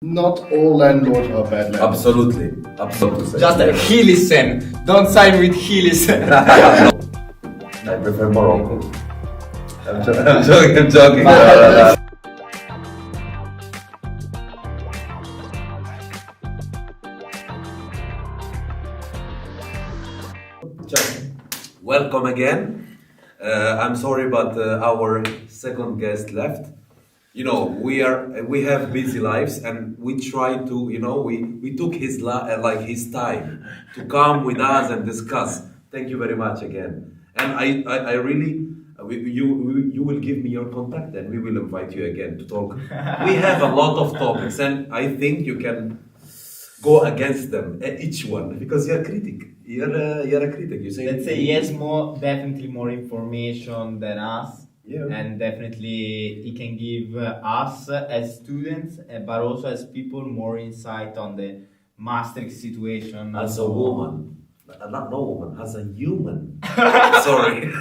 Not all landlords are bad landlords. Absolutely. Absolutely. Just he listen. Don't sign with he listen. I prefer Morocco. I'm joking. No. Welcome again. I'm sorry, but our second guest left. You know, we have busy lives, and we try to, we took his his time to come with us and discuss. Thank you very much again. And I really, you will give me your contact, and we will invite you again to talk. We have a lot of topics, and I think you can go against them, each one, because you're a critic. You're a critic. You say. Let's say he has definitely more information than us. Yeah. And definitely he can give us as students, but also as people, more insight on the Maastricht situation. As a woman, not no woman, as a human. Sorry.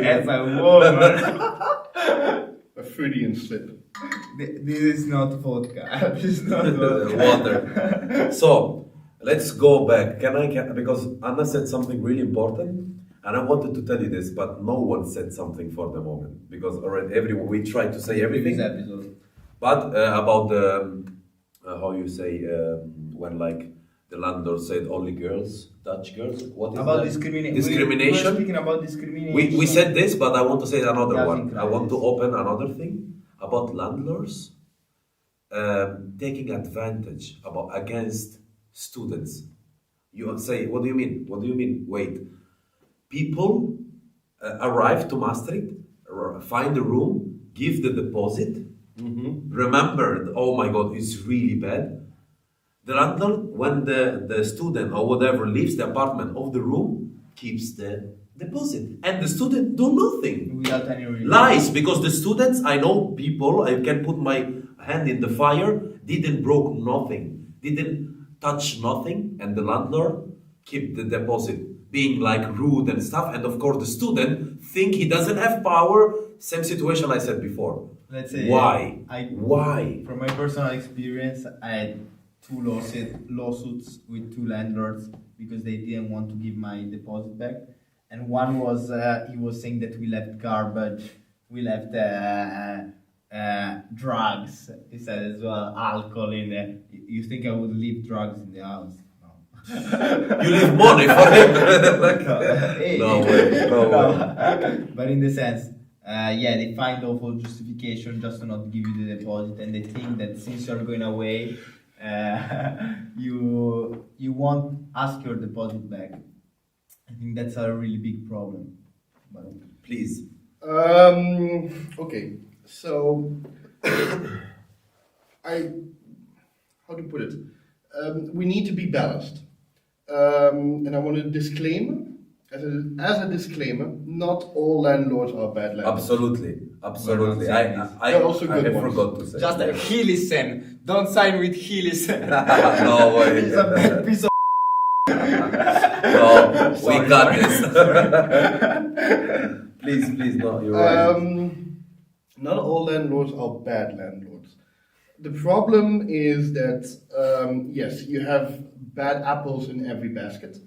As a woman. A Freudian slip. This is not vodka. This is not vodka. Water. So let's go back. Because Anna said something really important. And I wanted to tell you this, but no one said something for the moment, because already we tried to say everything. But about the how you say when like the landlord said only girls, Dutch girls. What is about that? discrimination? We were speaking about discrimination. We said this, but I want to say another Yeah, one. I want to open another thing about landlords taking advantage against students. You say, what do you mean? What do you mean? Wait. People arrive to Maastricht, find a room, give the deposit. Remember, oh my God, it's really bad. The landlord, when the student or whatever leaves the apartment of the room, keeps the deposit. And the student do nothing. Without any reason. Lies, because the students, I know people, I can put my hand in the fire, didn't broke nothing, didn't touch nothing, and the landlord keep the deposit. Being like rude and stuff, and of course the student think he doesn't have power. Same situation I said before. Let's say why? Why? From my personal experience, I had two lawsuits with two landlords because they didn't want to give my deposit back. And one was he was saying that we left garbage, we left drugs. He said as well alcohol in there. You think I would leave drugs in the house? You leave money for him. No way. But in the sense, they find awful justification just to not give you the deposit, and they think that since you're going away, you won't ask your deposit back. I think that's a really big problem. But please. Okay, so how to put it? We need to be balanced. And I want to disclaimer, as a disclaimer, not all landlords are bad landlords. Absolutely. They're also good ones. Forgot to say. just he listen. Don't sign with he listen. No way. It's a big piece of. No, Sorry, we got sorry. this. Please, no, you're right. Not all landlords are bad landlords. The problem is that, yes, you have bad apples in every basket,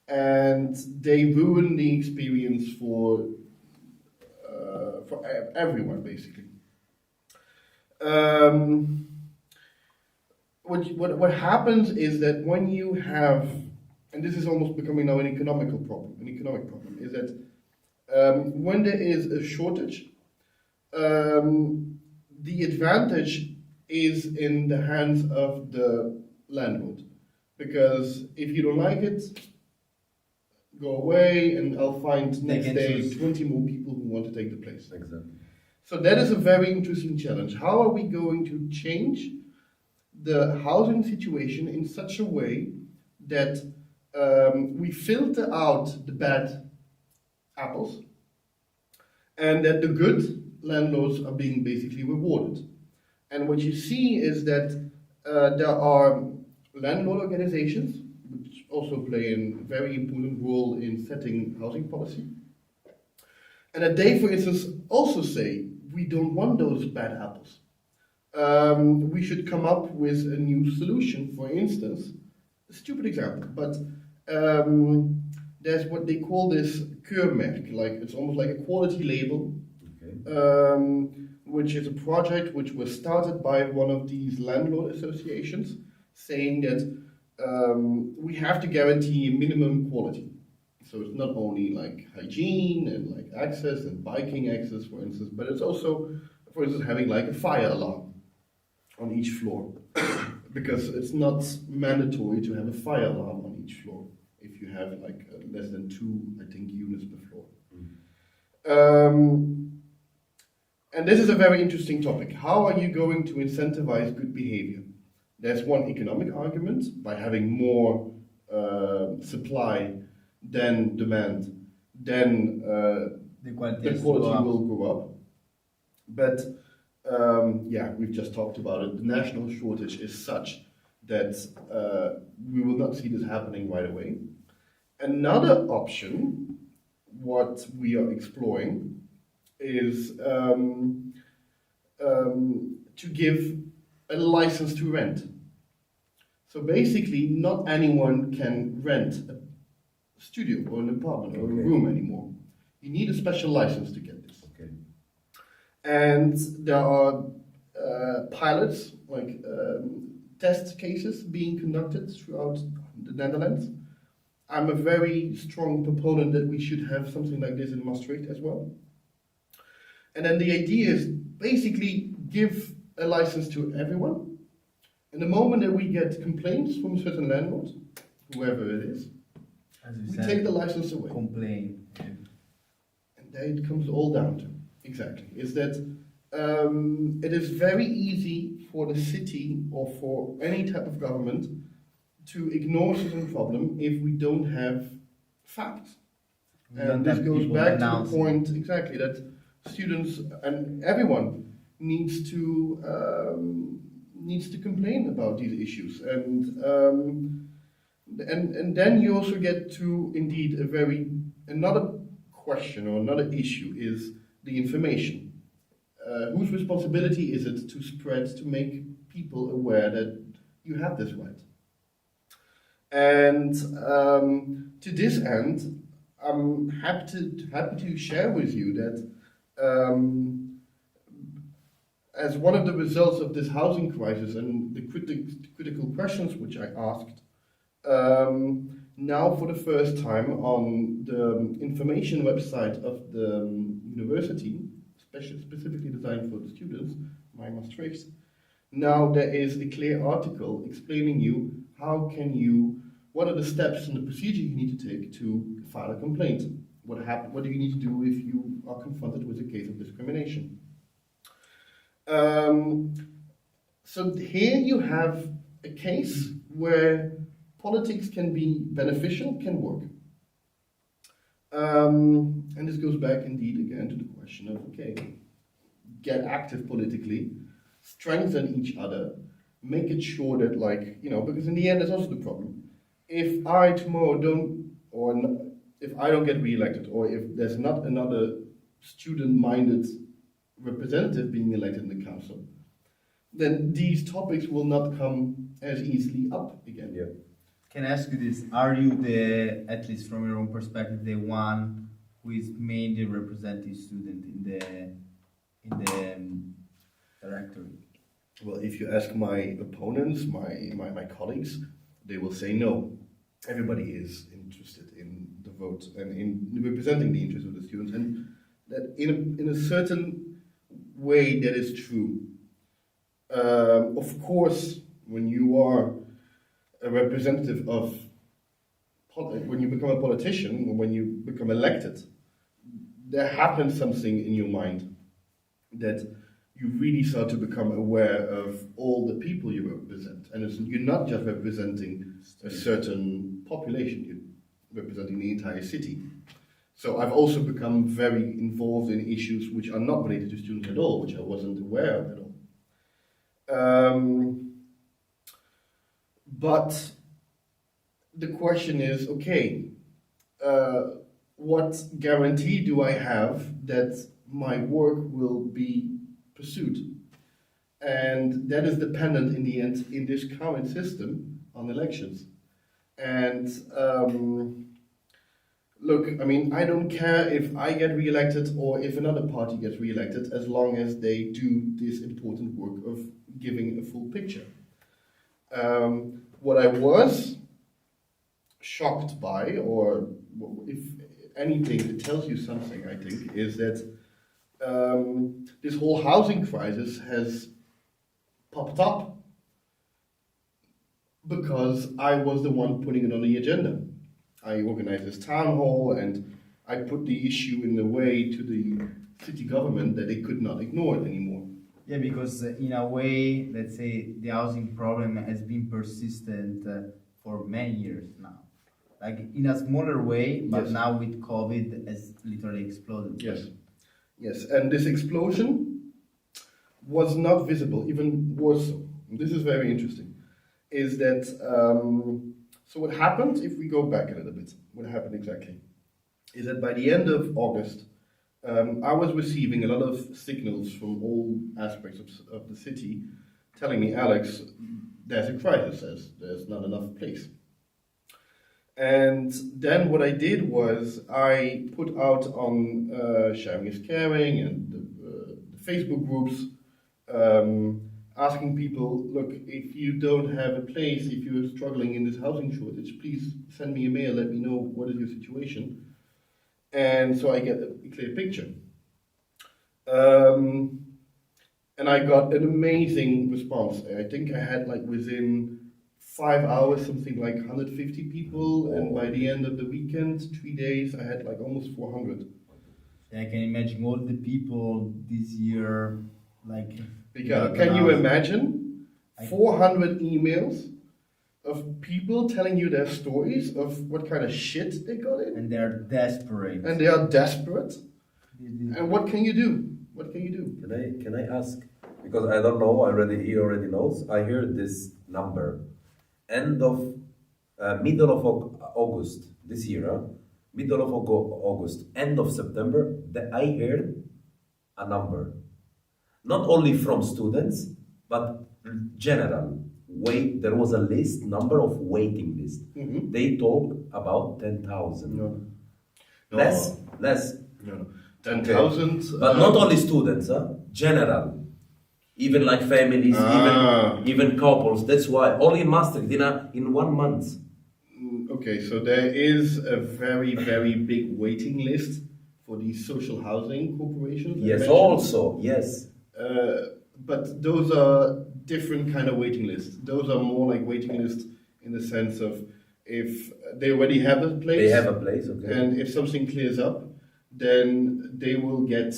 and they ruin the experience for everyone, basically. What happens is that when you have, and this is almost becoming now an economic problem, is that when there is a shortage, the advantage is in the hands of the landlord, because if you don't like it, go away, and I'll find next day 20 more people who want to take the place. Exactly. So that is a very interesting challenge. How are we going to change the housing situation in such a way that we filter out the bad apples, and that the good landlords are being basically rewarded? And what you see is that there are landlord organizations, which also play a very important role in setting housing policy. And that they, for instance, also say we don't want those bad apples. We should come up with a new solution. For instance, a stupid example, but there's what they call this keurmerk, like it's almost like a quality label, which is a project which was started by one of these landlord associations, saying that we have to guarantee minimum quality. So it's not only like hygiene and like access and biking access, for instance, but it's also, for instance, having like a fire alarm on each floor, because it's not mandatory to have a fire alarm on each floor if you have like less than 2, I think, units per floor. And this is a very interesting topic. How are you going to incentivize good behavior? There's one economic argument: by having more supply than demand, then the quality will go up. But yeah, we've just talked about it. The national shortage is such that we will not see this happening right away. Another option, what we are exploring, is to give a license to rent. So basically, not anyone can rent a studio or an apartment or a room anymore. You need a special license to get this. Okay. And there are pilots, like test cases being conducted throughout the Netherlands. I'm a very strong proponent that we should have something like this in Maastricht as well. And then the idea is basically give a license to everyone. And the moment that we get complaints from a certain landlord, whoever it is, we take the license away. Complain. And there it comes all down to. Exactly. Is that it is very easy for the city or for any type of government to ignore a certain problem if we don't have facts. And this goes back to the point, exactly, that students and everyone needs to complain about these issues. And then you also get to, indeed, another question or another issue is the information. Whose responsibility is it to spread, to make people aware that you have this right? And to this end, I'm happy to share with you that as one of the results of this housing crisis and the critical questions which I asked, now for the first time on the information website of the university, specifically designed for the students, my Maastricht, now there is a clear article explaining you what are the steps and the procedure you need to take to file a complaint. What do you need to do if you are confronted with a case of discrimination? So here you have a case where politics can be beneficial, can work. And this goes back indeed again to the question of, okay, get active politically, strengthen each other, make it sure that, like, because in the end that's also the problem. If I tomorrow if I don't get re-elected, or if there's not another student-minded representative being elected in the council, then these topics will not come as easily up again. Yeah. Can I ask you this? Are you at least from your own perspective, the one who is mainly representing student in the directory? Well, if you ask my opponents, my colleagues, they will say no. Everybody is interested in the vote and in representing the interests of the students, and that in a certain way that is true. Of course, when you are a representative when you become a politician, or when you become elected, there happens something in your mind that you really start to become aware of all the people you represent. And you're not just representing a certain population, you're representing the entire city. So I've also become very involved in issues which are not related to students at all, which I wasn't aware of at all. But the question is, okay, what guarantee do I have that my work will be pursuit. And that is dependent in the end in this current system on elections. And look, I mean, I don't care if I get re-elected or if another party gets re-elected, as long as they do this important work of giving a full picture. What I was shocked by, or if anything that tells you something, I think, is that this whole housing crisis has popped up because I was the one putting it on the agenda. I organized this town hall and I put the issue in the way to the city government that they could not ignore it anymore. Yeah, because in a way, let's say the housing problem has been persistent for many years now. Like in a smaller way, but Yes. now with COVID has literally exploded. Yes, yes, and this explosion was not visible, even worse so. This is very interesting. Is that so? What happened if we go back a little bit? What happened exactly? Is that by the end of August, I was receiving a lot of signals from all aspects of the city, telling me, Alex, there's a crisis. There's not enough place. And then what I did was I put out on Sharing is Caring and the Facebook groups, asking people, look, if you don't have a place, if you're struggling in this housing shortage, please send me a mail, let me know what is your situation. And so I get a clear picture. And I got an amazing response. I think I had like within 5 hours, something like 150 people, and by the end of the weekend, 3 days, I had like almost 400. I can imagine all the people this year, like. Because can you imagine 400 emails of people telling you their stories of what kind of shit they got in? And they're desperate. And they are desperate. And what can you do? What can you do? Can I ask? Because I don't know. He already knows. I heard this number. Middle of August this year, middle of August, end of September, that I heard a number, not only from students, but general. There was a number of waiting list. Mm-hmm. They talk about 10,000. No. Less. No. 10,000. But not only students, general. Even like families, even couples. That's why only in Maastricht in 1 month. Okay, so there is a very, very big waiting list for these social housing corporations. Yes, also, yes. But those are different kind of waiting lists. Those are more like waiting lists in the sense of if they already have a place. They have a place, okay. And if something clears up, then they will get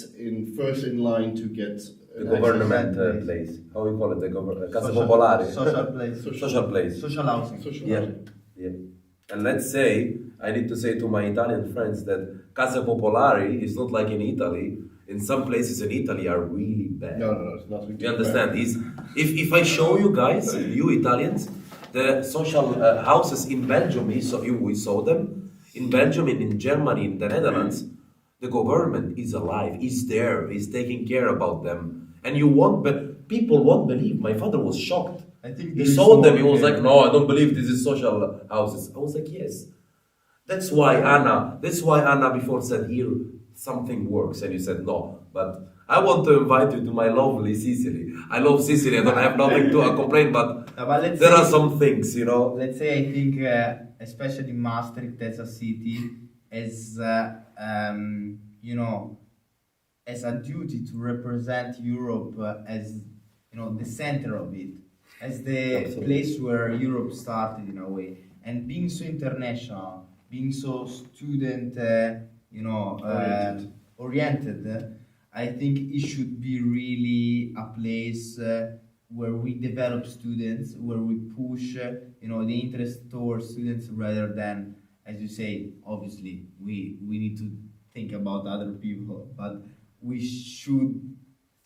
first in line to get the government place. How we call it? The Casa Popolare. Social place. Social place. Social housing. social Yeah. housing. Yeah. And let's say, I need to say to my Italian friends that Casa Popolare is not like in Italy. In some places in Italy are really bad. No, it's not. You understand? If I show you guys, you Italians, the social houses in Belgium, we saw them. In Belgium and in Germany, in the Netherlands, the government is alive, is there, is taking care about them. And people won't believe. My father was shocked. I think He saw them, he was like, no, I don't believe this is social houses. I was like, yes. That's why Anna before said, here, something works. And you said, no. But I want to invite you to my lovely Sicily. I love Sicily, I don't have nothing to complain, but there are some things, you know. Let's say, I think, especially Maastricht as a city, as as a duty to represent Europe as the center of it, as the Absolutely. place where Europe started in a way, and being so international, being so student, oriented. I think it should be really a place where we develop students, where we push, the interest towards students rather than, as you say, obviously we need to think about other people, but we should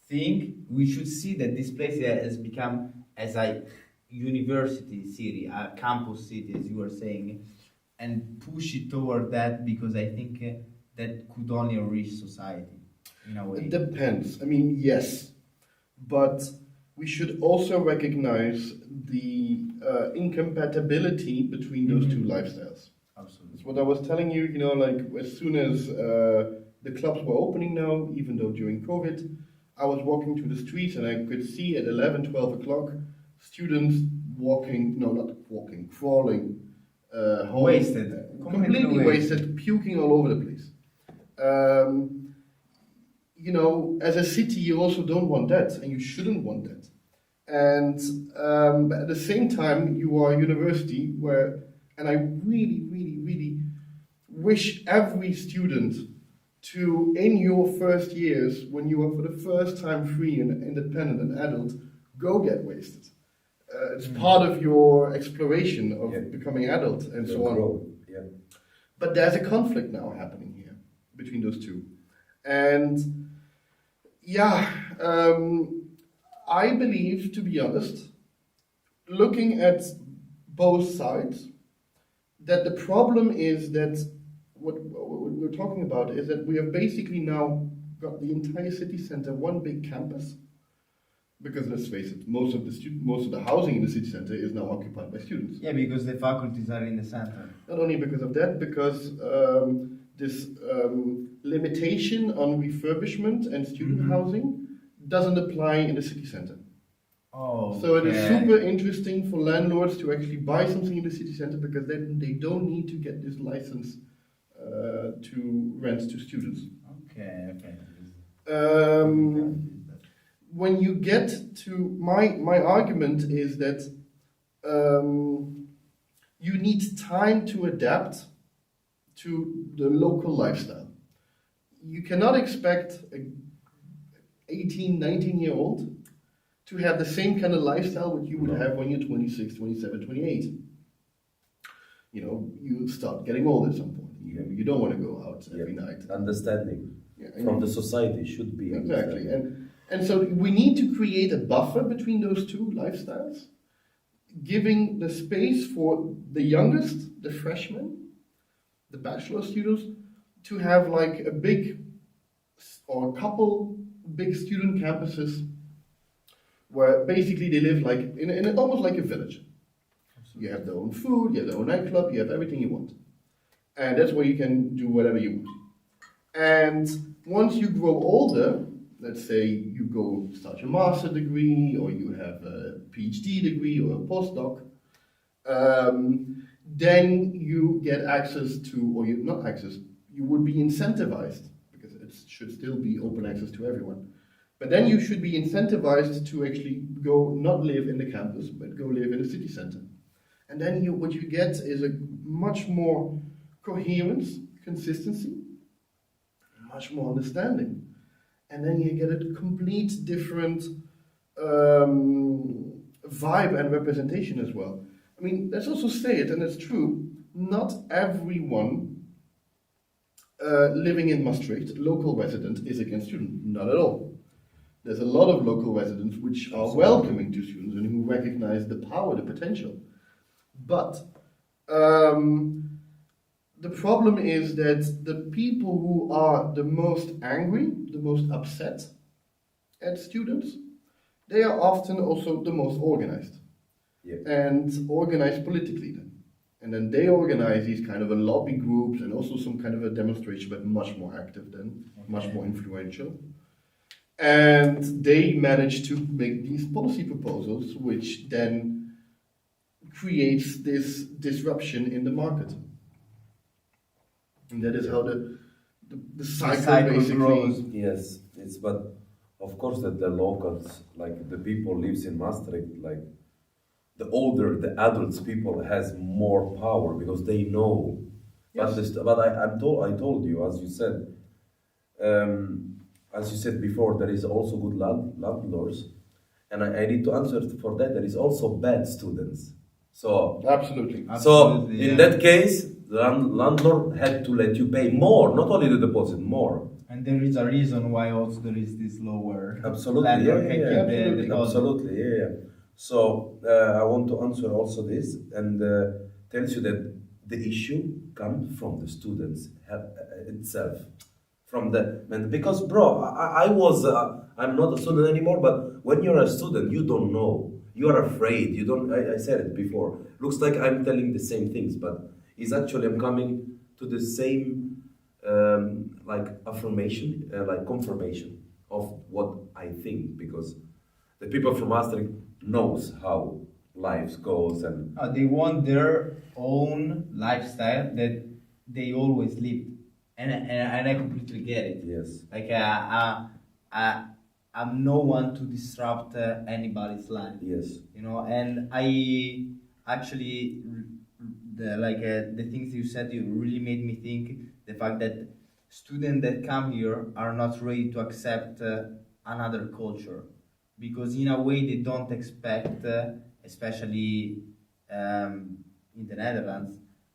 see that this place has become as a university city, a campus city, as you were saying, and push it toward that, because I think that could only enrich society in a way. It depends. I mean, yes. but we should also recognize the incompatibility between those two lifestyles. Absolutely. That's what I was telling you, like as soon as the clubs were opening now, even though during COVID, I was walking through the streets and I could see at 11, 12 o'clock, students crawling home. Wasted. Completely wasted, puking all over the place. As a city, you also don't want that, and you shouldn't want that. And but at the same time, you are a university and I really, really, really wish every student to, in your first years, when you are for the first time free and independent and adult, go get wasted. It's part of your exploration of becoming adult and so on. Yeah. But there's a conflict now happening here between those two. And I believe, to be honest, looking at both sides, that the problem is that what we're talking about is that we have basically now got the entire city center one big campus. Because let's face it, most of the housing in the city center is now occupied by students. Yeah, because the faculties are in the center. Not only because of that, because this limitation on refurbishment and student housing doesn't apply in the city center. Oh. So it is super interesting for landlords to actually buy something in the city center because then they don't need to get this license to rent to students. Okay. When you get to my argument is that you need time to adapt to the local lifestyle. You cannot expect an 18, 19-year-old to have the same kind of lifestyle that you would have when you're 26, 27, 28. You start getting old at some point. You don't want to go out every night. Understanding from the society should be. Exactly. And so we need to create a buffer between those two lifestyles, giving the space for the youngest, the freshmen, the bachelor students, to have like a big or a couple big student campuses where basically they live like in almost like a village. You have their own food, you have their own nightclub, you have everything you want. And that's where you can do whatever you want. And once you grow older, let's say you go start your master degree, or you have a PhD degree or a postdoc, then you get access to, or you not access, you would be incentivized, because it should still be open access to everyone. But then you should be incentivized to actually go not live in the campus, but go live in the city center. And then what you get is a much more coherence, consistency, much more understanding. And then you get a complete different vibe and representation as well. I mean, let's also say it, and it's true, not everyone living in Maastricht, local resident, is against students. Not at all. There's a lot of local residents which are welcoming to students and who recognize the power, the potential. But the problem is that the people who are the most angry, the most upset at students, they are often also the most organized. Yeah. And organized politically then. And then they organize these kind of a lobby groups and also some kind of a demonstration, but much more active then, much more influential. And they manage to make these policy proposals, which then creates this disruption in the market. And that is how the cycle basically grows. Yes, but of course that the locals, like the people lives in Maastricht, like the older, the adults people has more power because they know. Yes. But I told you, as you said before, there is also good landlords, and I need to answer for that. There is also bad students. So absolutely. In that case, the landlord had to let you pay more, not only the deposit, more. And there is a reason why also there is this lower Absolutely, landlord can keep the absolutely, deposit. absolutely, yeah. So I want to answer also this and tells you that the issue comes from the students itself, from the and because bro, I was I'm not a student anymore, but when you're a student, you don't know. You are afraid. You don't. I said it before. Looks like I'm telling the same things, but it's actually I'm coming to the same like affirmation, like confirmation of what I think because the people from Maastricht knows how life goes and They want their own lifestyle that they always lived, and I completely get it. yes, Like I'm no one to disrupt anybody's life, yes, you know. And I actually the things you said, you really made me think the fact that students that come here are not ready to accept another culture because in a way they don't expect, especially in the Netherlands,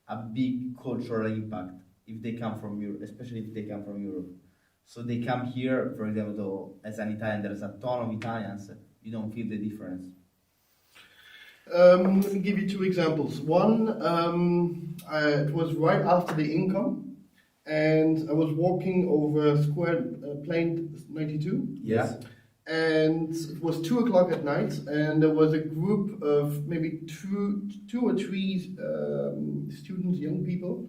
a big cultural impact if they come from Europe, especially if they come from Europe. So they come here, for example, as an Italian, there's a ton of Italians, you don't feel the difference. Let me give you two examples. One, it was right after the income, and I was walking over Square Plane 92. yes, And it was 2 o'clock at night, and there was a group of maybe two or three students, young people,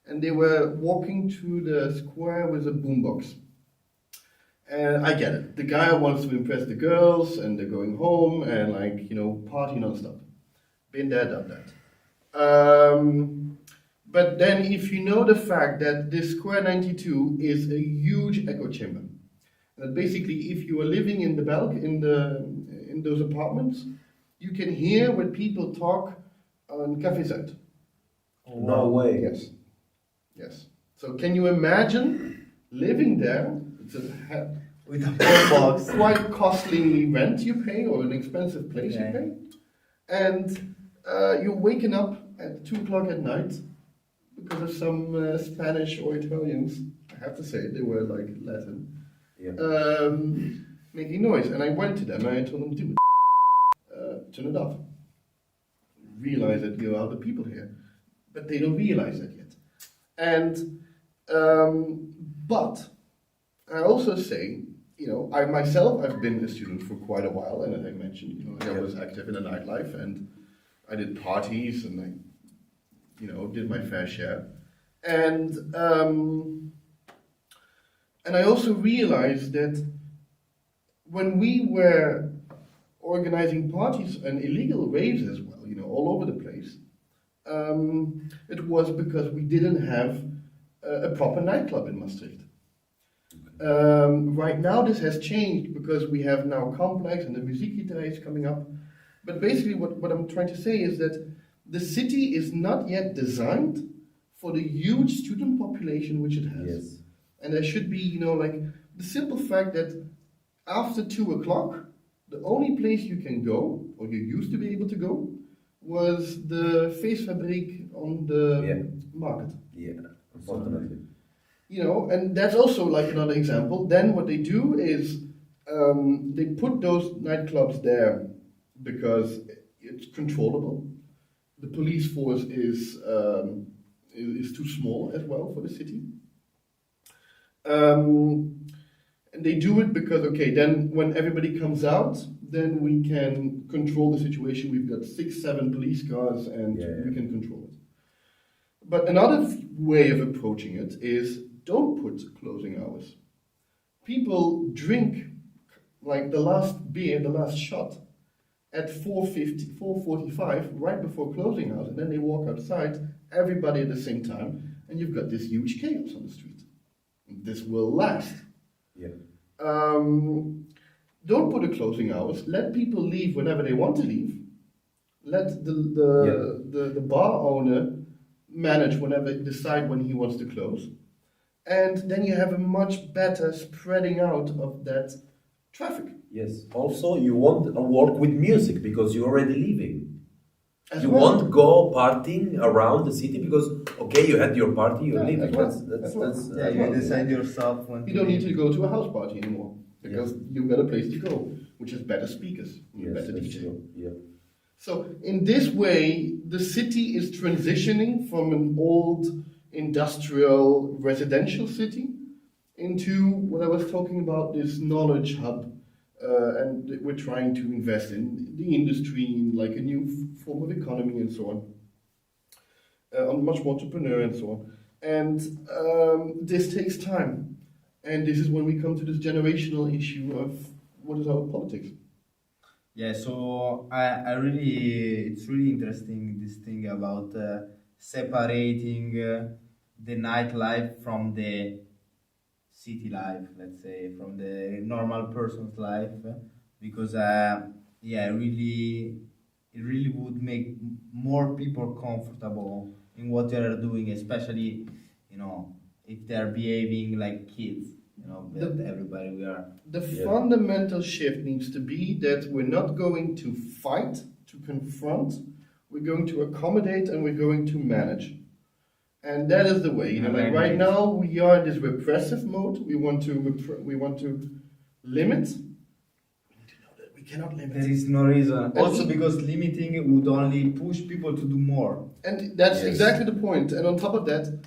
and they were walking through the square with a boombox. And I get it. The guy wants to impress the girls, and they're going home and party nonstop. Been there, done that. But then, if you know the fact that this Square 92 is a huge echo chamber. That basically, if you are living in the in those apartments, you can hear when people talk on Café Zuid. no way, Yes. So can you imagine living there? It's With a boombox. quite costly rent you pay or an expensive place you Yeah. pay, and you're waking up at 2 o'clock at night because of some Spanish or Italians. I have to say they were like Latin. yeah, Making noise, and I went to them and I told them, dude, turn it off. Realize that you are the people here, but they don't realize that yet. And but I also say, I myself, I've been a student for quite a while, and as I mentioned, I was active in the nightlife, and I did parties, and I, did my fair share, and I also realized that when we were organizing parties and illegal raves as well, all over the place, it was because we didn't have a proper nightclub in Maastricht. Right now this has changed because we have now Complex and the Muziekgieterij is coming up. But basically what I'm trying to say is that the city is not yet designed for the huge student population which it has. yes, And there should be, the simple fact that after 2 o'clock, the only place you can go, or you used to be able to go, was the feestfabriek on the market. yeah, unfortunately, And that's also like another example. Then what they do is they put those nightclubs there because it's controllable. The police force is too small as well for the city. And they do it because, then when everybody comes out, then we can control the situation. We've got 6, 7 police cars, and we can control it. But another way of approaching it is don't put closing hours. People drink like the last beer, the last shot at 4:50, 4:45, right before closing hours, and then they walk outside, everybody at the same time, and you've got this huge chaos on the street. This will last. yeah, Don't put a closing hours. Let people leave whenever they want to leave. Let the bar owner manage whenever decide when he wants to close, and then you have a much better spreading out of that traffic. yes. Also, you won't work with music because you're already leaving. You won't go partying around the city because you had your party, you're leaving. You decide yourself when You don't need to go to a house party anymore because you've got a place to go, which is better speakers, better that's DJ. true. Yeah, So in this way, the city is transitioning from an old industrial residential city into what I was talking about, this knowledge hub, and we're trying to invest in the industry, in like a new form of economy and so on much more entrepreneur and so on. And this takes time. And this is when we come to this generational issue of what is our politics. Yeah, so I really, it's really interesting this thing about separating the nightlife from the city life, let's say, from the normal person's life, because yeah, it really would make more people comfortable in what they are doing, especially, you know, if they are behaving like kids. You know, that everybody we are. The fundamental shift needs to be that we're not going to fight, to confront, we're going to accommodate and we're going to manage. And that is the way. You know, like right now we are in this repressive mode. We want to limit. We cannot limit. There is no reason. Also because limiting would only push people to do more. And that's exactly the point. And on top of that,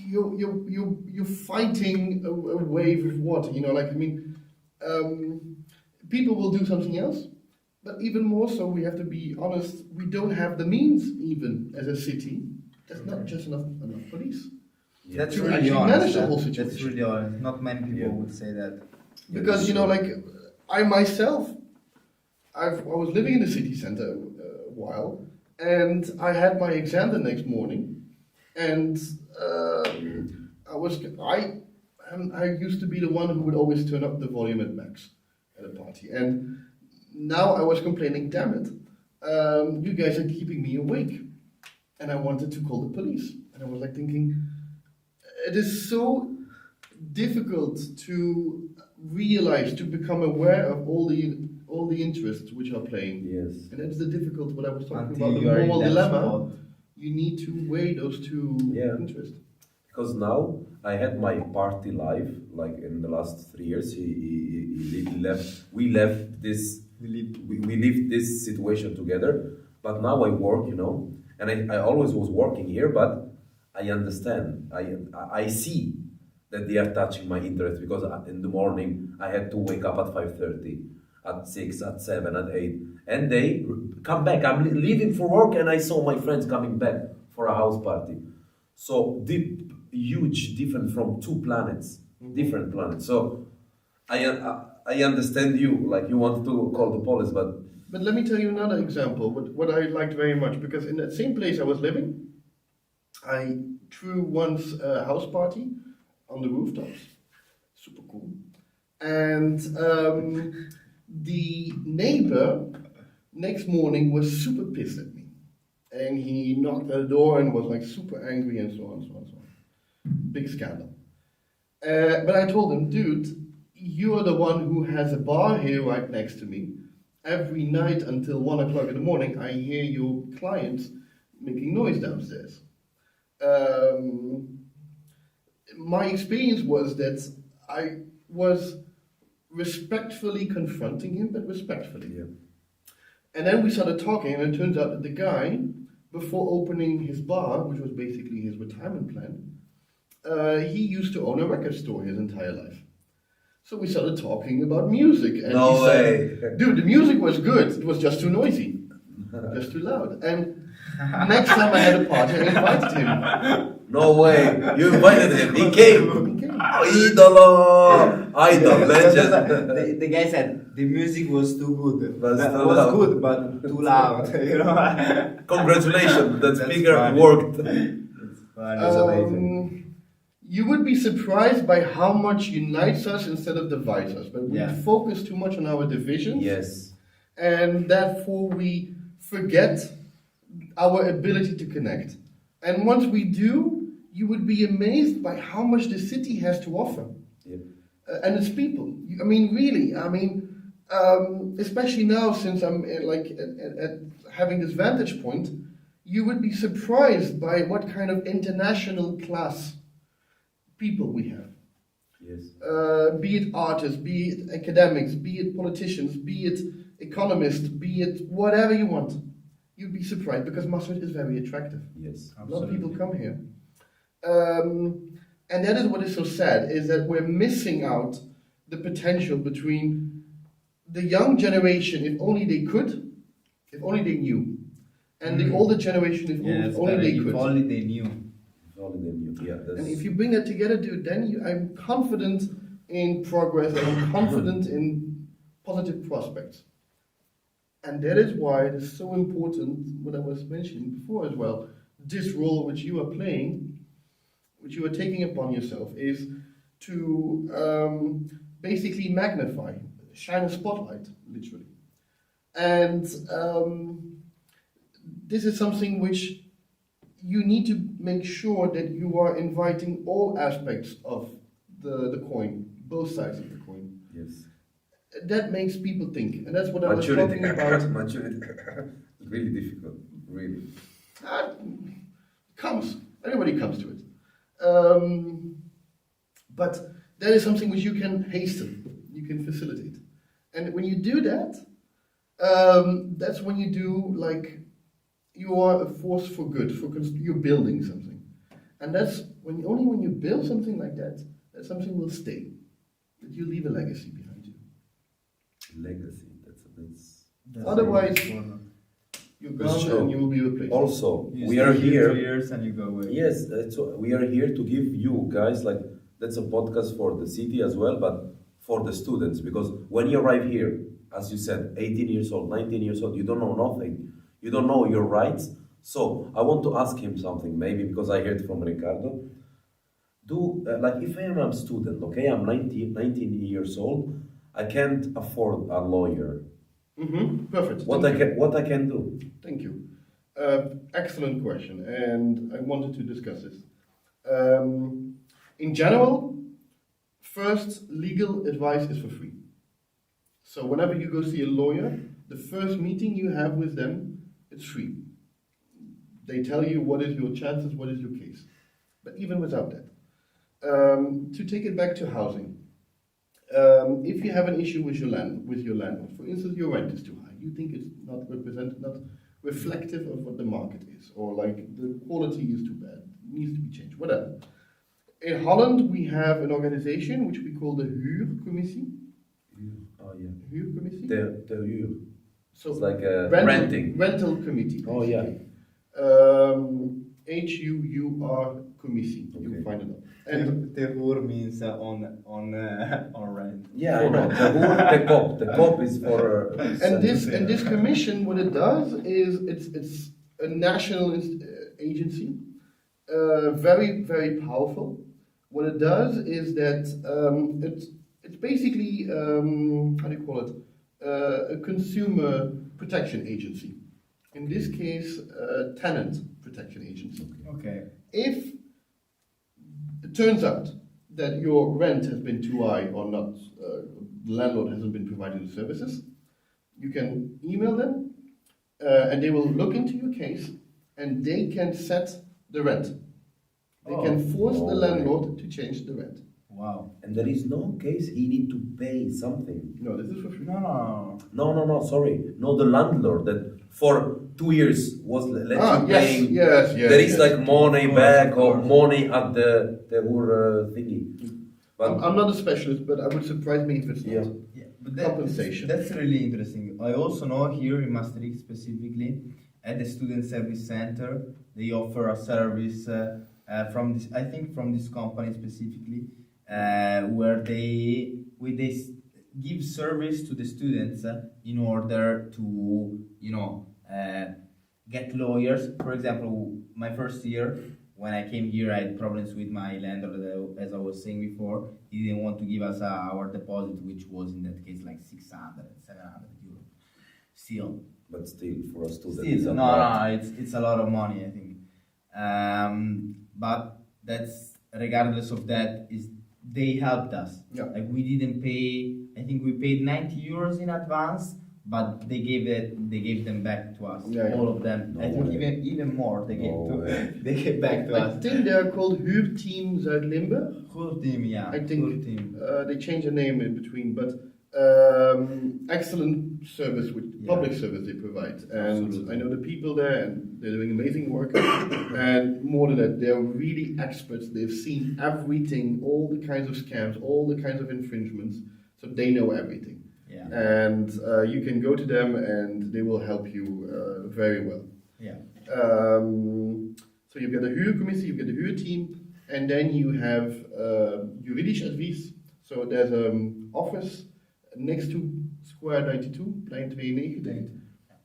you're fighting a wave of water. You know, like, I mean, people will do something else. But even more so, we have to be honest, we don't have the means even as a city. There's not just enough police. Yeah. That's to really actually honest. manage the whole situation. That's really honest. Not many people would say that. Because, you know, like, I myself, I was living in the city center a while, and I had my exam the next morning, and I used to be the one who would always turn up the volume at max at a party, and now I was complaining, damn it, you guys are keeping me awake. And I wanted to call the police. And I was like thinking, it is so difficult to realize, to become aware of all the interests which are playing. Yes. And that's the difficult, what I was talking Until about, the you are in moral that dilemma. spot. You need to weigh those two interests. Because now I had my party life, like in the last 3 years, he left. We left this. We lived this situation together. But now I work, you know. And I always was working here, but I understand. I see that they are touching my interest because in the morning I had to wake up at 5:30, at 6, at 7, at 8. And they come back. I'm leaving for work and I saw my friends coming back for a house party. So huge different from two planets, different planets. So I understand you, like you want to call the police, but let me tell you another example, what I liked very much, because in that same place I was living, I threw once a house party on the rooftops, super cool, and the neighbor next morning was super pissed at me, and he knocked at the door and was like super angry and so on, so on, so on. Big scandal. But I told him, dude, you're the one who has a bar here right next to me. Every night until 1 o'clock in the morning, I hear your clients making noise downstairs. My experience was that I was respectfully confronting him, but respectfully. Yeah. And then we started talking, and it turns out that the guy, before opening his bar, which was basically his retirement plan, he used to own a record store his entire life. So we started talking about music, and he said, dude, the music was good, it was just too noisy, just too loud. And next time I had a party, I invited him. No way, you invited him, he came. Idolo, idol, legend. The guy said the music was too good. It was good, but too loud. You know. Congratulations, that speaker worked. It's funny. That's amazing. You would be surprised by how much unites us instead of divides us. But we focus too much on our divisions. Yes. And therefore we forget our ability to connect. And once we do, you would be amazed by how much the city has to offer. Yep. And its people. I mean, really. I mean, especially now since I'm at having this vantage point, you would be surprised by what kind of international class people we have. Yes. Be it artists, be it academics, be it politicians, be it economists, be it whatever you want. You'd be surprised because Maastricht is very attractive. Yes. A lot of people come here. And that is what is so sad, is that we're missing out the potential between the young generation, if only they could, if only they knew, and the older generation, if only they could. If only they knew. If only they knew. Yeah, that's... And if you bring that together, dude, then I'm confident in progress, and I'm confident in positive prospects. And that is why it is so important, what I was mentioning before as well, this role which you are playing, which you are taking upon yourself, is to basically magnify, shine a spotlight, literally. And this is something which you need to make sure that you are inviting all aspects of the coin, both sides of the coin. Yes. That makes people think, and that's what I was talking about. Maturity. Really difficult, really. Everybody comes to it. But that is something which you can hasten, you can facilitate. And when you do that, that's when you do, like, you are a force for good, you're building something. And that's only when you build something like that, that something will stay, that you leave a legacy behind you. Legacy, that's Otherwise, you're gone and you will be replaced. Also, You we are stay here. 2 years and you go away. Yes, we are here to give you guys, like, that's a podcast for the city as well, but for the students, because when you arrive here, as you said, 18 years old, 19 years old, you don't know nothing. You don't know your rights. So I want to ask him something, maybe because I heard from Ricardo. Like, if I am a student, okay, I'm 19 years old, I can't afford a lawyer. Perfect. What I can do? Thank you. Excellent question, and I wanted to discuss this. In general, first, legal advice is for free. So whenever you go see a lawyer, the first meeting you have with them, it's free. They tell you what is your chances, what is your case. But even without that, to take it back to housing, if you have an issue with your landlord, for instance, your rent is too high, you think it's not reflective of what the market is, or like the quality is too bad, needs to be changed, whatever. In Holland, we have an organization which we call the Huurcommissie. Oh yeah. Huurcommissie. The huur. So it's like a renting. Rental committee. Oh yeah. HUUR commissie. Okay. You'll find it out. And terror means on rent. Yeah, I know. The cop is for. And this commission, what it does is it's a national agency, very very powerful. What it does is that it's basically how do you call it, a consumer protection agency. In this case, tenant protection agency. Okay. If it turns out that your rent has been too high or not, the landlord hasn't been providing the services, you can email them and they will look into your case and they can set the rent. They can force the landlord to change the rent. Wow. And there is no case he need to pay something. No, this is for free. No. Sorry. No, the landlord that for 2 years was paying. Yes. There is like money back or course. money at the thingy. But I'm not a specialist, but I would surprise me if it's not. Yeah, but Compensation. That's really interesting. I also know here in Maastricht specifically, at the student service center, they offer a service from this company specifically, where they give service to the students in order to get lawyers. For example, my first year when I came here, I had problems with my landlord, as I was saying before. He didn't want to give us our deposit, which was in that case like 600, 700 euros. But still, for a student, It's a lot of money, I think. But that's regardless of that, they helped us. Yeah. Like we didn't pay. I think we paid 90 euros in advance, but they gave them back to us. Yeah. All of them. No I think way. even more. They No way. gave back to I us. think they are called Huurteam Zuid-Limburg. Good team, yeah. I think Good team. they changed the name in between, but excellent service, with Yeah. public service they provide. And Absolutely. I know the people there, and they're doing amazing work. And more than that, they're really experts. They've seen everything, all the kinds of scams, all the kinds of infringements. So they know everything. Yeah. And you can go to them, and they will help you very well. Yeah. So you've got the huurcommissie, you've got the huurteam, and then you have juridisch advies. So there's an office next to Square 92, plein 92.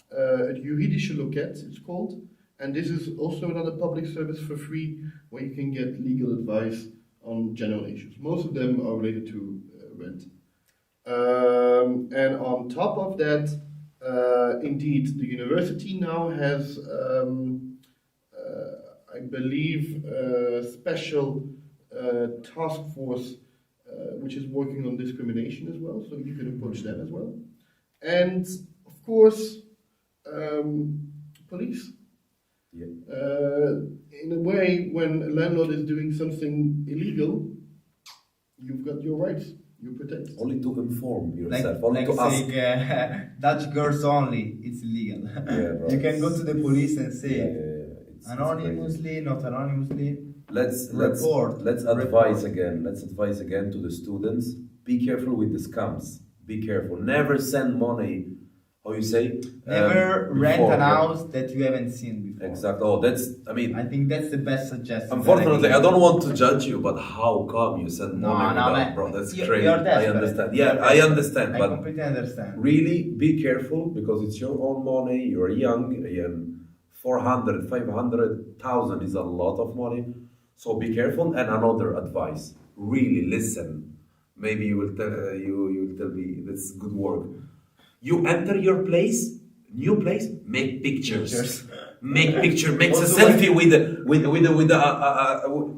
Het juridische loket, it's called. And this is also another public service for free, where you can get legal advice on general issues. Most of them are related to rent. And on top of that, indeed, the university now has, I believe, a special task force which is working on discrimination as well, so you can approach them as well. And of course, police. Yeah. In a way, when a landlord is doing something illegal, you've got your rights. You protect. Only to inform Like, yourself, only like to ask. saying Dutch girls only, it's illegal. right. You can go to the police and say It's crazy. anonymously, not anonymously. Let's advise again. Let's advise again to the students. Be careful with the scams. Be careful. Never send money. How you say? Never rent before, an yeah. house that you haven't seen before. Exactly. Oh, that's. I mean, I think that's the best suggestion. unfortunately, I don't want to judge you, but how come you send No, money no, without, man. bro? That's You're crazy. I desperate. understand. You're Yeah, I desperate. understand. I But completely understand. really, be careful because it's your own money. You're young, and 400, 500,000 is a lot of money. So be careful. And another advice: really listen. Maybe you will tell me that's good work. You enter your place, new place, make pictures. Make picture. Makes a Also selfie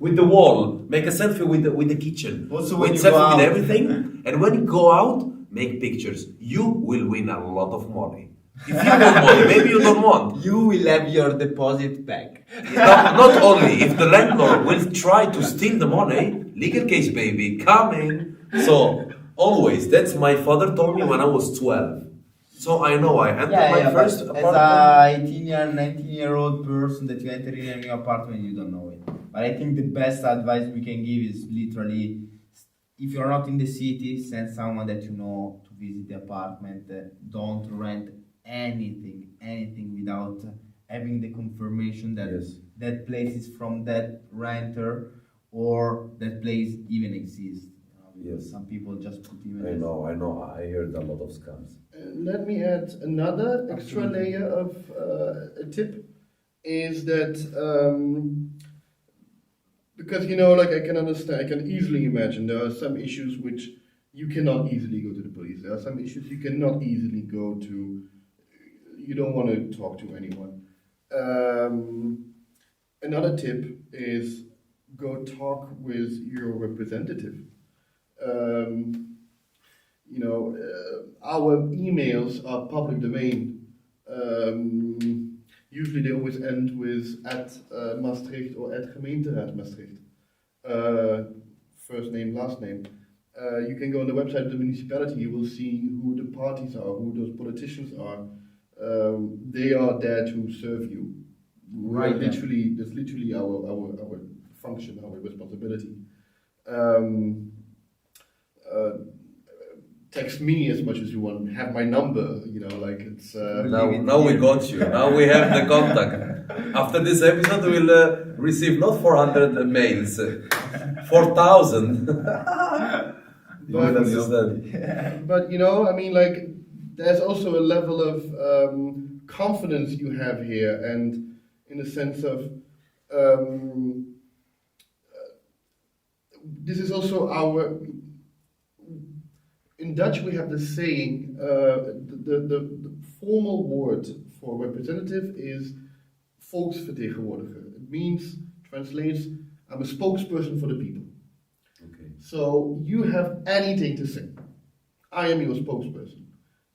with the wall. Make a selfie with the kitchen. Also Make when you selfie go with out. everything. And when you go out, make pictures. You will win a lot of money. If you don't want, maybe you don't want. You will have your deposit back. Not only, if the landlord will try to steal the money, legal case, baby, coming. So, always, that's my father told me when I was 12. So I know I entered my first but apartment. as a 18-year, 19-year-old person that you enter in a new apartment, you don't know it. But I think the best advice we can give is literally, if you're not in the city, send someone that you know to visit the apartment. Don't rent anything without having the confirmation that Yes. that place is from that renter or that place even exists. Yes. Some people just put even. I know. I heard a lot of scams. Let me add another extra Absolutely. layer of a tip, is that because like I can understand, I can easily imagine there are some issues which you cannot easily go to the police. There are some issues you cannot easily go to. You don't want to talk to anyone. Another tip is go talk with your representative. Our emails are public domain. Usually they always end with @Maastricht or @gemeenteraad Maastricht. First name, last name. You can go on the website of the municipality. You will see who the parties are, who those politicians are. They are there to serve you. Right, yeah. That's literally our function, our responsibility. Text me as much as you want. Have my number. It's. Now we got you. Now we have the contact. After this episode, we'll receive not 400 mails, 4,000. You will understand. But there's also a level of confidence you have here, and in the sense of this is also our. In Dutch, we have the saying. The formal word for representative is volksvertegenwoordiger. It translates, I'm a spokesperson for the people. Okay. So you have anything to say. I am your spokesperson.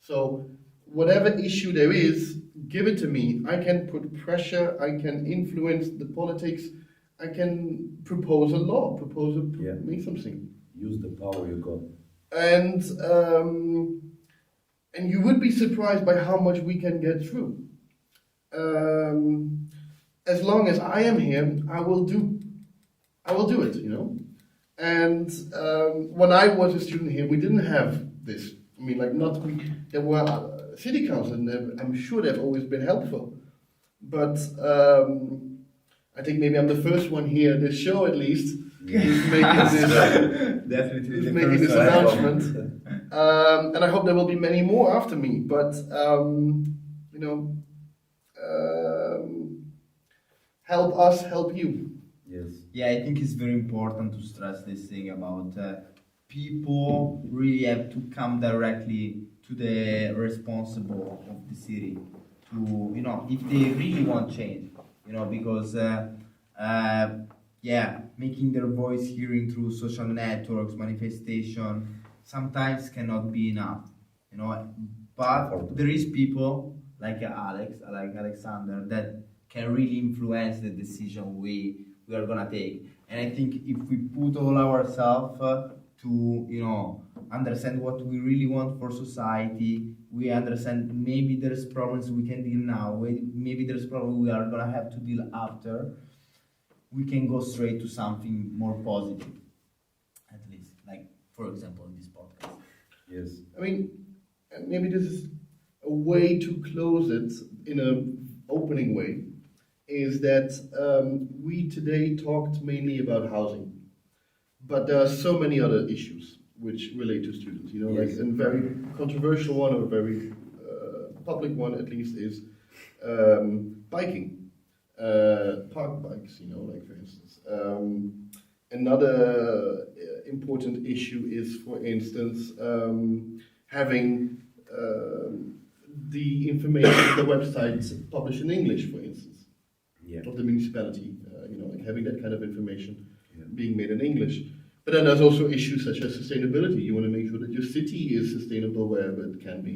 So whatever issue there is, give it to me. I can put pressure, I can influence the politics, I can propose a law, make something. Use the power you got. And And you would be surprised by how much we can get through. As long as I am here, I will do it, you know. And when I was a student here, we didn't have this. I mean, like, not we. There were city councils, and I'm sure they've always been helpful. But I think maybe I'm the first one here at this show, at least, who's making this, Definitely who's the making first this one. announcement. And I hope there will be many more after me. But you know, help us, help you. Yes. Yeah, I think it's very important to stress this thing about people really have to come directly to the responsible of the city to, you know, if they really want change, you know, because yeah, making their voice hearing through social networks, manifestation, sometimes cannot be enough, you know. But there is people like Alex, like Alexander, that can really influence the decision we are gonna take. And I think if we put all ourselves to, you know, understand what we really want for society, we understand maybe there's problems we can deal now, maybe there's problems we are gonna have to deal after, we can go straight to something more positive, at least, like, for example, in this podcast. Yes. I mean, maybe this is a way to close it in an opening way, is that we today talked mainly about housing, but there are so many other issues which relate to students, you know, Yes. like a very controversial one, or a very public one at least, is biking, park bikes, you know, like for instance. Another important issue is, for instance, having the information, the website published in English, for instance, Yeah. of the municipality, you know, like having that kind of information Yeah. being made in English. But then there's also issues such as sustainability. You want to make sure that your city is sustainable wherever it can be.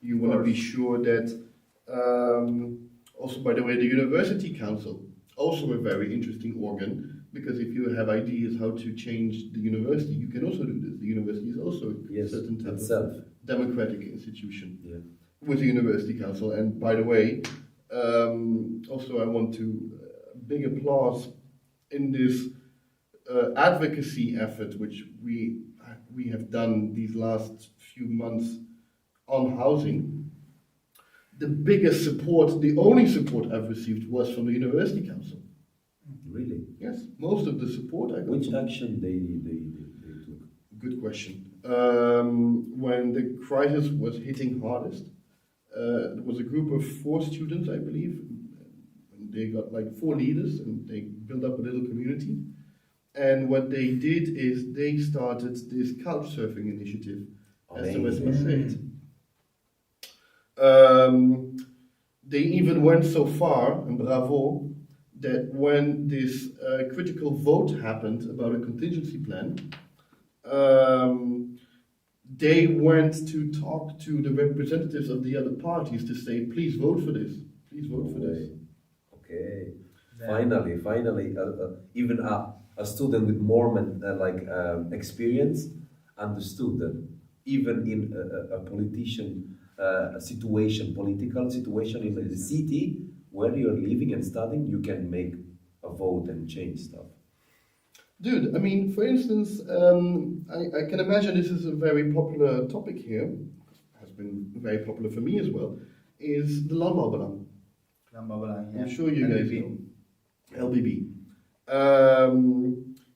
You want to be sure that, also by the way, the University Council, also a very interesting organ, because if you have ideas how to change the university, you can also do this. The university is also a Yes. certain type Itself. of democratic institution Yeah. with the University Council. And by the way, also I want to big applause in this advocacy effort which we have done these last few months on housing. The biggest support, the only support I've received, was from the University Council. Really? Yes, most of the support I got. Which from- action they took? Good question. When the crisis was hitting hardest, there was a group of 4 students, I believe. They got like 4 leaders, and they built up a little community. And what they did is they started this couch surfing initiative, as the West must say it. They even went so far, and bravo, that when this critical vote happened about a contingency plan, they went to talk to the representatives of the other parties to say, please vote for this, please vote for this. Okay. Yeah. Finally, even a student with more experience understood that even in a politician political situation in the city where you're living and studying, you can make a vote and change stuff. Dude, I mean, for instance, I can imagine this is a very popular topic here, has been very popular for me as well, is the landbouwbelang. Yeah. I'm sure you guys LBB. know. LBB.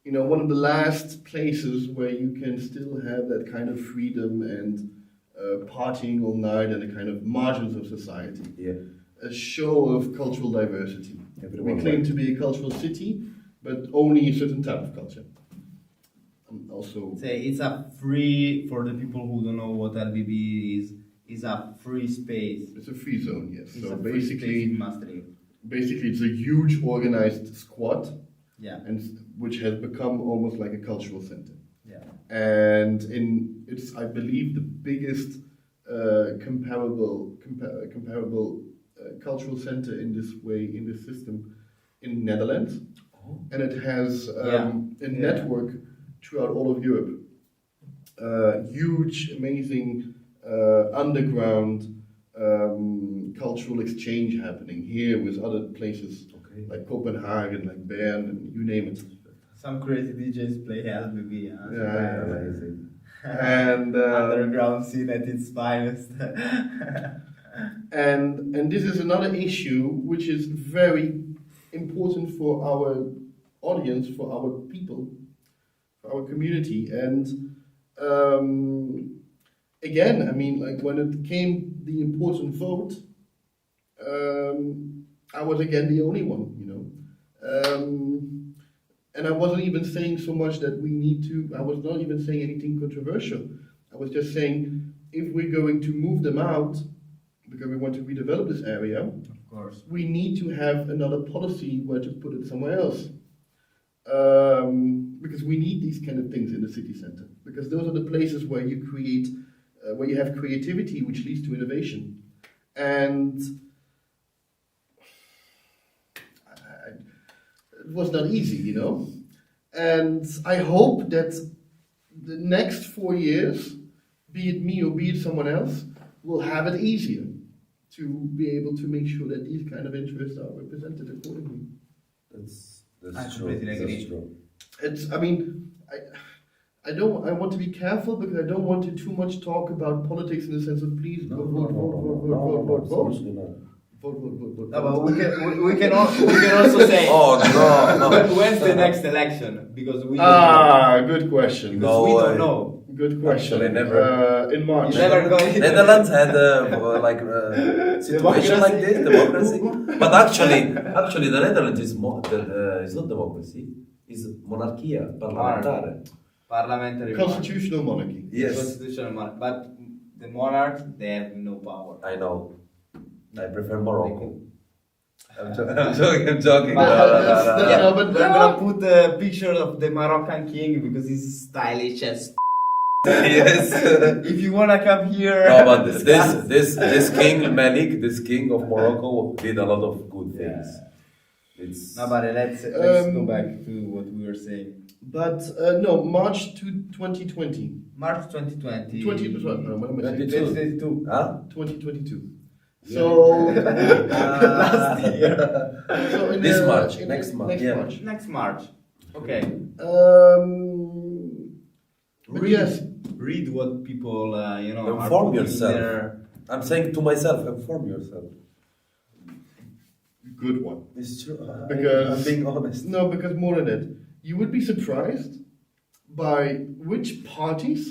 You know, one of the last places where you can still have that kind of freedom and partying all night and the kind of margins of society. Yeah. A show of cultural diversity. Everyone We claim went. to be a cultural city, but only a certain type of culture. Also, It's a free, for the people who don't know what LBB is a free space. it's a free zone, yes. It's So a free space basically, in Maastricht. it's a huge organized squat, Yeah, and which has become almost like a cultural center. yeah. And it's, I believe, the biggest comparable cultural center in this way, in this system, in Netherlands. Oh. And it has Yeah. a network throughout all of Europe. Huge, amazing underground cultural exchange happening here with other places Okay. like Copenhagen, like Bern, and you name it. Some crazy DJs play LBB. Yeah. Amazing. And Underground scene at its finest. and this is another issue which is very important for our audience, for our people, for our community. And again, I mean, like when it came the important vote, I was again the only one, you know. And I wasn't even saying so much that we need to, I was not even saying anything controversial. I was just saying, if we're going to move them out, because we want to redevelop this area, Of course. we need to have another policy where to put it somewhere else. Because we need these kind of things in the city center. Because those are the places where you create, where you have creativity, which leads to innovation. And it was not easy, you know. And I hope that the next 4 years, be it me or be it someone else, will have it easier to be able to make sure that these kind of interests are represented accordingly. That's I true. completely agree. That's true. It's, I mean, I want to be careful because I don't want to too much talk about politics in the sense of please vote, vote, vote, vote, vote, vote, vote, Absolutely not. vote, vote, vote, vote. No, but we can also say Oh no! when's the next election? Because we Good question. because No we way. don't know. Good question. Actually, never. In March. You never go in. Netherlands had situation like this, democracy. But actually, the Netherlands is it's not democracy. It's monarchia parlamentare. Parliamentary Constitutional monarchy. monarch. Yes, Constitutional monarch. But the monarchs, they have no power. I know. I prefer Morocco. I'm joking. But that's- no, but we're gonna put the picture of the Moroccan king because he's stylish as. Yes. If you wanna come here, No, but this king Malik, this king of Morocco, did a lot of good things. It's no, but let's go back to what we were saying. But no, March 2020. March 2020. 20, what am I saying? 2022. huh? 2022. Yeah. So Last year. so in This the- March, in next the- month, next yeah. March. Next March. Okay. But Read, yes, read what people, are Inform putting yourself. there. I'm saying to myself, inform yourself. good one. It's true. Because- I'm being honest. No, because more than that, you would be surprised by which parties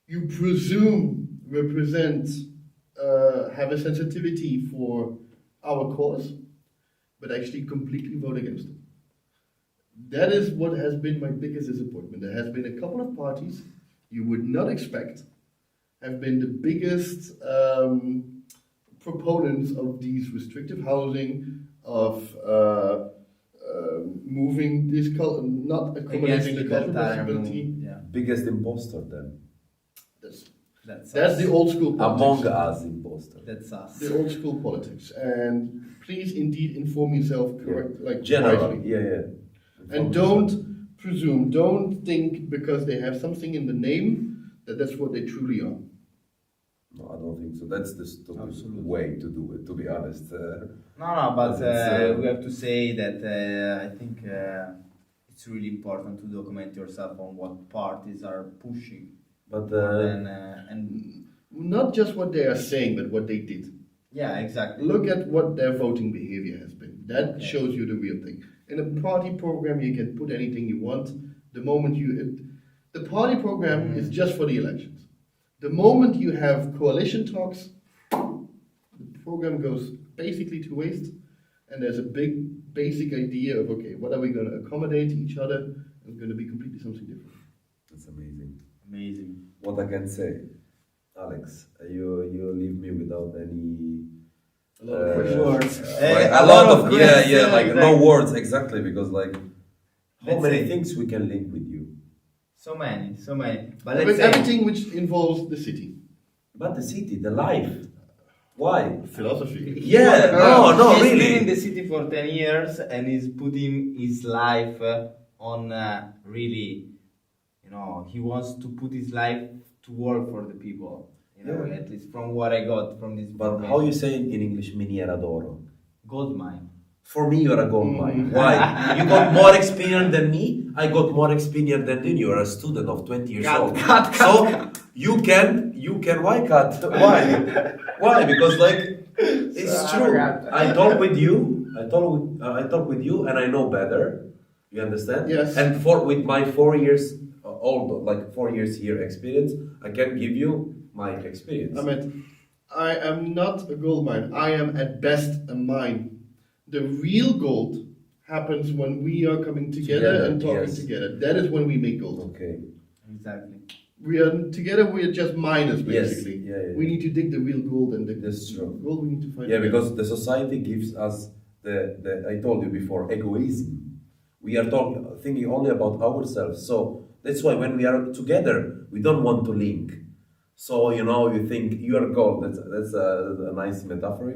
you presume represent, have a sensitivity for our cause, but actually completely vote against it. That is what has been my biggest disappointment. There has been a couple of parties you would not expect have been the biggest proponents of these restrictive housing, of moving this not accommodating the cultural possibility. Yeah. Biggest imposter then. That's That's the old school politics. Among us imposter. That's us. The old school politics. And please indeed inform yourself correct, like Generally, wisely. yeah. And don't presume, don't think because they have something in the name that that's what they truly are. No, I don't think so. That's the stupid Absolutely. way to do it, to be honest. No, but It's, we have to say that I think it's really important to document yourself on what parties are pushing. But And Not just what they are saying, but what they did. yeah, exactly. Look at what their voting behavior has been. That Okay. shows you the real thing. In a party program, you can put anything you want. The moment the party program is just for the elections. The moment you have coalition talks, the program goes basically to waste. And there's a big basic idea of, okay, what are we going to accommodate each other? It's going to be completely something different. that's amazing. Amazing. What I can say, Alex, you leave me without any. A lot of questions. Words. Like, A a lot lot of of questions, like no exactly. words exactly because like how Let's many say- things we can link with you. So many. But With let's say everything which involves the city. But the city, the life. Why? Philosophy. Yeah, no, he's really. been in the city for 10 years and he's putting his life on really, he wants to put his life to work for the people. Yeah. At least from what I got from this. But how you say in English miniera d'oro? Gold mine. For me, you're a gold mine. Why? You got more experience than me. I got more experience than you. You're a student of 20 years old. So you can. Why cut? Why? Why? Because like it's true. I talk with you. I talk with you, and I know better. You understand? Yes. And with my 4 years old, like 4 years here experience, I can give you my experience. Ahmed, I am not a gold mine. I am at best a mine. The real gold happens when we are coming together and talking together. That is when we make gold. Okay. Exactly. We are together. We are just miners, basically. Yes. Yeah. We need to dig the real gold, and That's true. gold we need to find. Yeah, because the society gives us the I told you before, egoism. We are thinking only about ourselves. So that's why when we are together, we don't want to link. So you think you are gold. That's a nice metaphor.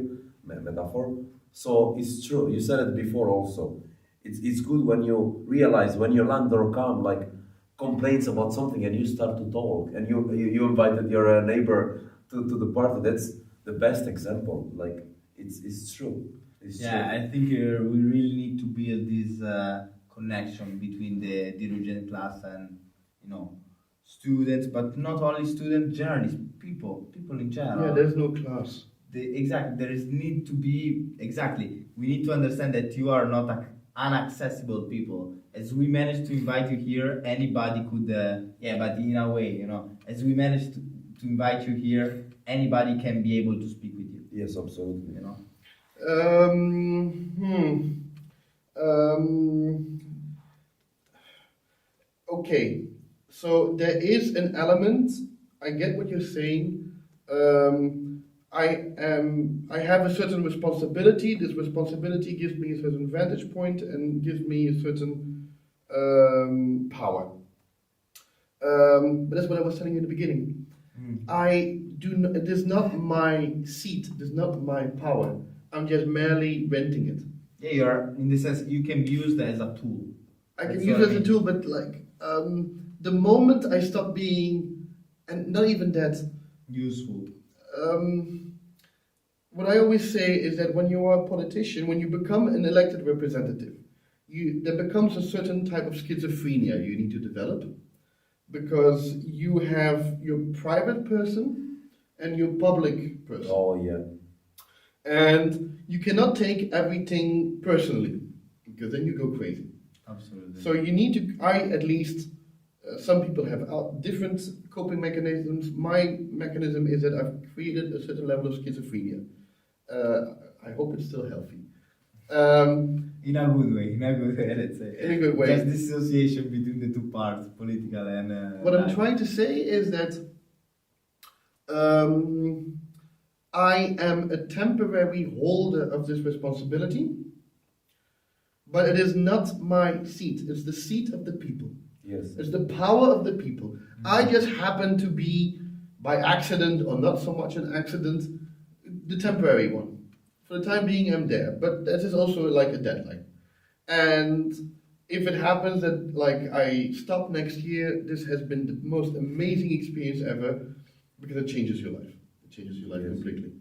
So it's true. You said it before also. It's good when you realize when your landlord come like complains about something and you start to talk and you invited your neighbor to the party. That's the best example. Like it's true. It's Yeah, true. I think we really need to build this connection between the dirigent class and students, but not only students, journalists, people in general. Yeah, there's no class. Exactly. We need to understand that you are not unaccessible people. As we managed to invite you here, anybody could. But in a way, as we managed to invite you here, anybody can be able to speak with you. Yes, absolutely. Okay, so there is an element. I get what you're saying. I have a certain responsibility. This responsibility gives me a certain vantage point and gives me a certain power. But that's what I was telling you in the beginning. It is not my seat. It is not my power. I'm just merely renting it. Yeah, you're in the sense you can be used as a tool. I can use it as a tool, but the moment I stop being, and not even that, useful. What I always say is that when you are a politician, when you become an elected representative, there becomes a certain type of schizophrenia you need to develop, because you have your private person and your public person. Oh yeah. And you cannot take everything personally, because then you go crazy. Absolutely. So you need to, at least, some people have different coping mechanisms. My mechanism is that I've created a certain level of schizophrenia. I hope it's still healthy. In a good way, let's say. In a good way. Just dissociation between the two parts, political and... What I'm trying to say is that I am a temporary holder of this responsibility, but it is not my seat. It's the seat of the people. Yes. It's the power of the people. I just happen to be, by accident or not so much an accident, the temporary one. For the time being, I'm there. But that is also like a deadline. And if it happens that I stop next year, this has been the most amazing experience ever, because it changes your life. It changes your life completely.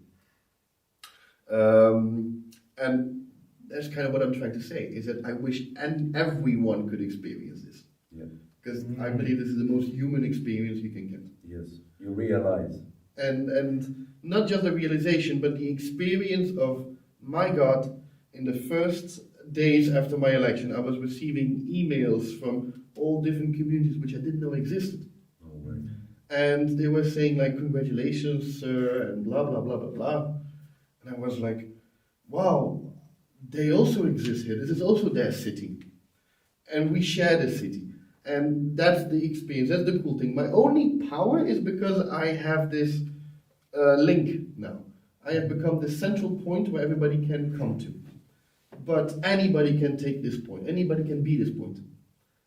And that's kind of what I'm trying to say, is that I wish everyone could experience this. Yeah. Because I believe this is the most human experience you can get. Yes. You realize. And not just the realization, but the experience of, my God, in the first days after my election, I was receiving emails from all different communities which I didn't know existed. No way. And they were saying congratulations, sir, and blah, blah, blah, blah, blah. And I was like, wow, they also exist here. This is also their city. And we share the city. And that's the experience. That's the cool thing. My only power is because I have this link now. I have become the central point where everybody can come to. But anybody can take this point. Anybody can be this point.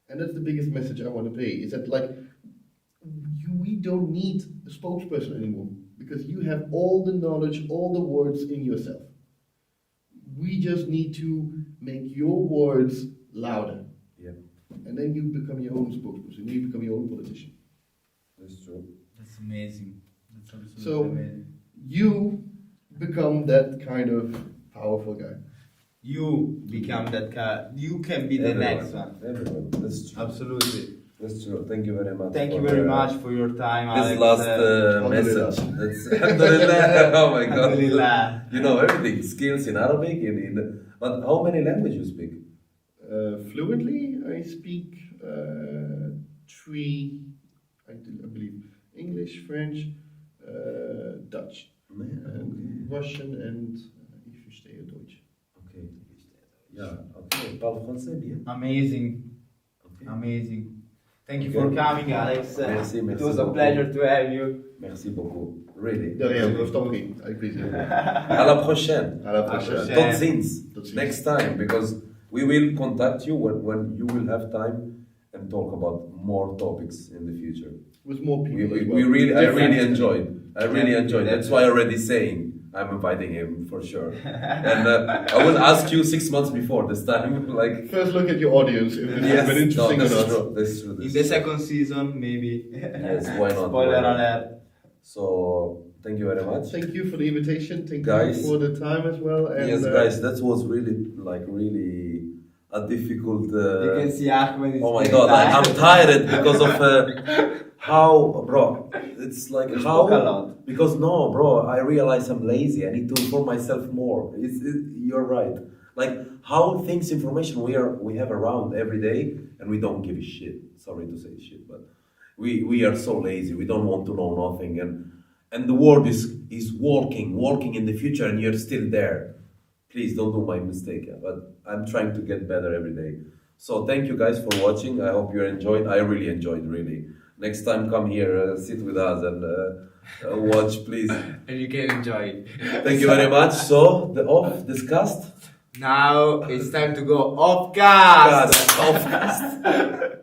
And that's the biggest message I want to pay, is that we don't need a spokesperson anymore, because you have all the knowledge, all the words in yourself. We just need to make your words louder. Yeah. And then you become your own spokesperson, you become your own politician. That's true. That's amazing. So you become that kind of powerful guy. You become that guy. You can be the next one. Everyone. That's true. Absolutely. That's true. Thank you very much. Thank you for very the- much for your time, This Alex. last message. That's Alhamdulillah. Oh my God. Alhamdulillah. You know everything. Skills in Arabic. But how many languages you speak? Fluently, I speak three, I believe, English, French, Dutch, and Russian, and ich verstehe Deutsch. Okay. Yeah. Okay. Parle français bien. Amazing. Okay. Amazing. Thank you Okay. for coming, Alex. Merci, It merci was a beaucoup. pleasure to have you. Merci beaucoup. Really. De rien, je t'en prie, avec plaisir. À la prochaine. À la prochaine. prochaine. Tot ziens. Tot ziens. Next time, because we will contact you when you will have time and talk about more topics in the future. With more people We as well. I really Different. enjoyed. I really enjoyed. That's why I already saying I'm inviting him for sure. And I will ask you 6 months before this time. Like, First look at your audience, if it's yes, been interesting no, or that's not. true. That's true. In That's the true. second season, maybe. Yes, why not? Spoiler Why not? alert. So thank you very much. Thank you for the invitation. Thank Guys. you for the time as well. And, Yes, guys, that was really a difficult. You can see Ahmed is Oh my very God, tired. I'm tired because of how, bro. It's like You how. spoke a lot. Because no, bro, I realize I'm lazy. I need to inform myself more. You're right. Like how things, information we have around every day, and we don't give a shit. Sorry to say shit, but we are so lazy. We don't want to know nothing, and the world is walking in the future, and you're still there. Please don't do my mistake. But I'm trying to get better every day. So thank you guys for watching. I hope you enjoyed. I really enjoyed. Really. Next time, come here, sit with us, and watch, please. And you can enjoy it. Thank you very much. So the OFFCAST. Now it's time to go OFFCAST. OFFCAST.